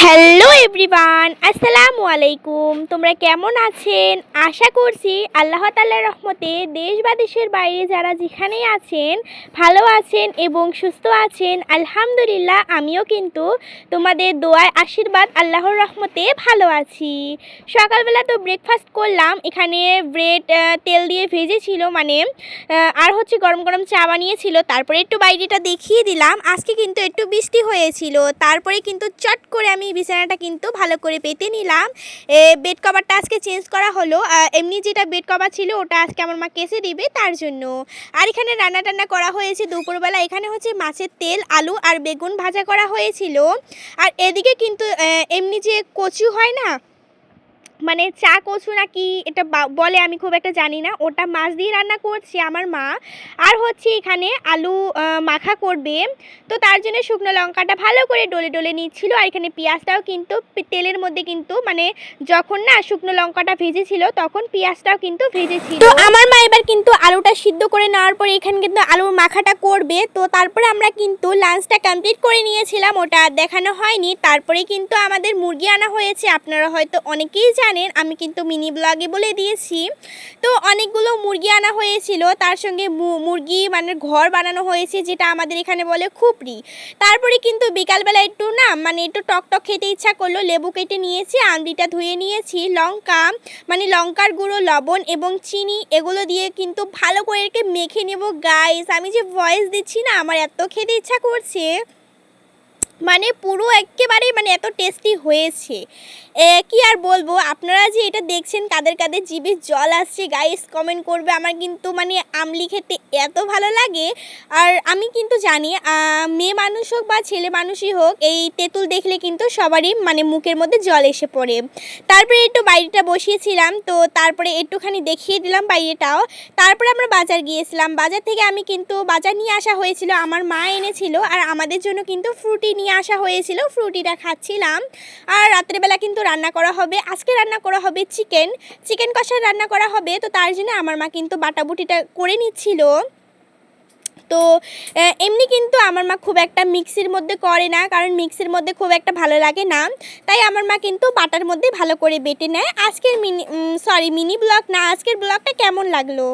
Hello everyone, আসসালামু আলাইকুম। তোমরা কেমন আছেন? আশা করছি আল্লাহ তাআলার রহমতে দেশ বা দেশের বাইরে যারা যেখানেই আছেন ভালো আছেন এবং সুস্থ আছেন। আলহামদুলিল্লাহ, আমিও কিন্তু তোমাদের দোয়ায় আশীর্বাদ আল্লাহর রহমতে ভালো আছি। সকালবেলা তো ব্রেকফাস্ট করলাম। এখানে ব্রেড তেল দিয়ে ভেজেছিল, আর হচ্ছে গরম গরম চা বানিয়েছিল। তারপরে একটু বাইরেটা দেখিয়ে দিলাম। আজকে কিন্তু একটু বৃষ্টি হয়েছিল। তারপরে কিন্তু চট করে আমি বিছানাটা কিন্তু ভালো করে পেতে নিলাম। বেড কভারটা আজকে চেঞ্জ করা হলো। এমনি যেটা বেড কভার ছিল ওটা আজকে আমার মা কেচে দিবে তার জন্য। আর এখানে রান্না টান্না করা হয়েছে দুপুরবেলা। এখানে হচ্ছে মাছের তেল, আলু আর বেগুন ভাজা করা হয়েছিল। আর এদিকে কিন্তু এমনি যে কচু হয় না, চা কচু নাকি এটা বলে, আমি খুব একটা জানি না, ওটা মাছ দিয়ে রান্না করছে আমার মা। আর হচ্ছে এখানে আলু মাখা করবে, তো তার জন্য শুকনো লঙ্কাটা ভালো করে ডলে ডলে নিচ্ছিল। আর এখানে পেঁয়াজটাও কিন্তু তেলের মধ্যে কিন্তু যখন না শুকনো লঙ্কাটা ভেজেছিল তখন পেঁয়াজটাও কিন্তু ভেজেছিল। তো আমার মা এবার কিন্তু আলুটা সিদ্ধ করে নেওয়ার পরে এখানে কিন্তু আলুর মাখাটা করবে। তো তারপরে আমরা কিন্তু লাঞ্চটা কমপ্লিট করে নিয়েছিলাম, ওটা দেখানো হয়নি। তারপরে কিন্তু আমাদের মুরগি আনা হয়েছে, আপনারা হয়তো অনেকেই জানেন, আমি কিন্তু মিনি ব্লগে বলে দিয়েছি। তো অনেকগুলো মুরগি আনা হয়েছিল, তার সঙ্গে মুরগি ঘর বানানো হয়েছে, যেটা আমাদের এখানে বলে খুপড়ি। তারপরে কিন্তু বিকালবেলা একটু একটু টক টক খেতে ইচ্ছা করলো, লেবু কেটে নিয়েছি, আমড়িটা ধুয়ে নিয়েছি, লঙ্কা লঙ্কার গুঁড়ো, লবণ এবং চিনি এগুলো দিয়ে কিন্তু ভালো করে একে মেখে নেব। গাইস, আমি যে ভয়েস দিচ্ছি না, আমার এত খেতে ইচ্ছা করছে, পুরো একেবারে এত টেস্টি হয়েছে। কি আর বলবো, আপনারা যে এটা দেখছেন কাদের কাদের জিভে জল আসছে গাইস কমেন্ট করবে। আমার কিন্তু আমলি খেতে এত ভালো লাগে। আর আমি কিন্তু জানি মেয়ে মানুষ হোক বা ছেলে মানুষই হোক, এই তেঁতুল দেখলে কিন্তু সবারই মুখের মধ্যে জল এসে পড়ে। তারপরে একটু বাইরেটা বসিয়েছিলাম, তো তারপরে একটুখানি দেখিয়ে দিলাম বাইরেটাও। তারপরে আমরা বাজার গিয়েছিলাম। বাজার থেকে আমি কিন্তু বাজার নিয়ে আসা হয়েছিল, আমার মা এনেছিল, আর আমাদের জন্য কিন্তু ফ্রুটি নিয়ে আসা হয়েছিল, ফ্রুটিটা খাচ্ছিলাম। আর রাত্রেবেলা কিন্তু রান্না করা হবে, আজকে রান্না করা হবে চিকেন কষা রান্না করা হবে। তো তার জন্য আমার মা কিন্তু বাটাবুটিটা করে নিচ্ছিল। তো এমনি কিন্তু আমার মা খুব একটা মিক্সির মধ্যে করে না, কারণ মিক্সির মধ্যে খুব একটা ভালো লাগে না, তাই আমার মা কিন্তু বাটার মধ্যে ভালো করে বেটে নেয়। আজকের মিনি ব্লগ না, আজকের ব্লগটা কেমন লাগলো?